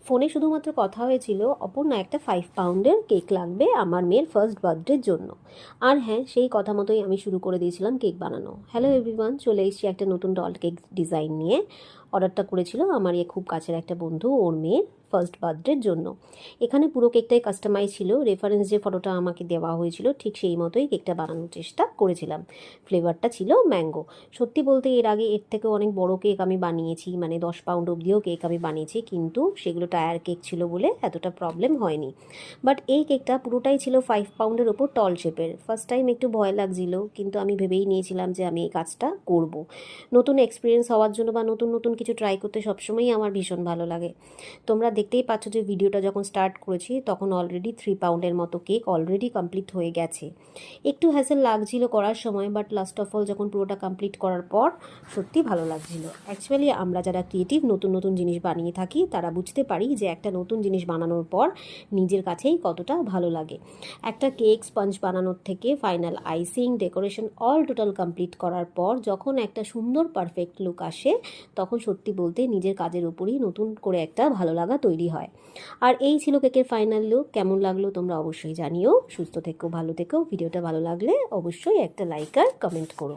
ফোনে শুধুমাত্র কথা হয়েছিল অপর্ণা একটা 5 পাউন্ডের কেক লাগবে আমার মেয়ের ফার্স্ট বার্থডের জন্য। আর হ্যাঁ, সেই কথা মতোই আমি শুরু করে দিয়েছিলাম কেক বানানো। হ্যালো এভরিওয়ান, চলে এসেছি একটা নতুন ডল কেক ডিজাইন নিয়ে। অর্ডারটা করেছিল আমার খুব কাছের একটা বন্ধু, ওর মেয়ের ফার্স্ট বার্থডের জন্য। এখানে পুরো কেকটাই কাস্টমাইজ ছিল, রেফারেন্স যে ফটোটা আমাকে দেওয়া হয়েছিল ঠিক সেই মতোই কেকটা বানানোর চেষ্টা করেছিলাম। ফ্লেভারটা ছিল ম্যাঙ্গো। সত্যি বলতে এর আগে এর থেকেও অনেক বড় কেক আমি বানিয়েছি, মানে 10 পাউন্ড অবধিও কেক আমি বানিয়েছি, কিন্তু সেগুলো টায়ার কেক ছিল বলে এতটা প্রবলেম হয়নি। বাট এই কেকটা পুরোটাই ছিল 5 পাউন্ডের ওপর টল শেপের। ফার্স্ট টাইম একটু ভয় লাগছিল, কিন্তু আমি ভেবেই নিয়েছিলাম যে আমি এই কাজটা করব। নতুন এক্সপিরিয়েন্স হওয়ার জন্য বা নতুন নতুন কিছু ট্রাই করতে সবসময়ই আমার ভীষণ ভালো লাগে। তোমরা দেখতেই পাচ্ছ যে ভিডিওটা যখন স্টার্ট করেছি তখন অলরেডি 3 পাউন্ডের মতো কেক অলরেডি কমপ্লিট হয়ে গেছে। একটু হ্যাসেল লাগছিল করার সময়, বাট লাস্ট অফ অল যখন পুরোটা কমপ্লিট করার পর সত্যি ভালো লাগছিল। অ্যাকচুয়ালি আমরা যারা ক্রিয়েটিভ নতুন নতুন জিনিস বানিয়ে থাকি তারা বুঝতে পারি যে একটা নতুন জিনিস বানানোর পর নিজের কাছেই কতটা ভালো লাগে। একটা কেক স্পঞ্জ বানানোর থেকে final icing, decoration all total complete করার পর যখন একটা সুন্দর পারফেক্ট লুক আসে, তখন সত্যি বলতে নিজের কাজের উপরই নতুন করে একটা ভালো লাগা তৈরি হয়। আর এই ছিল কেকের ফাইনাল লুক। কেমন লাগলো তোমরা অবশ্যই জানিও। সুস্থ থেকো, ভালো থেকো। ভিডিওটা ভালো লাগলে অবশ্যই একটা লাইক আর কমেন্ট করো।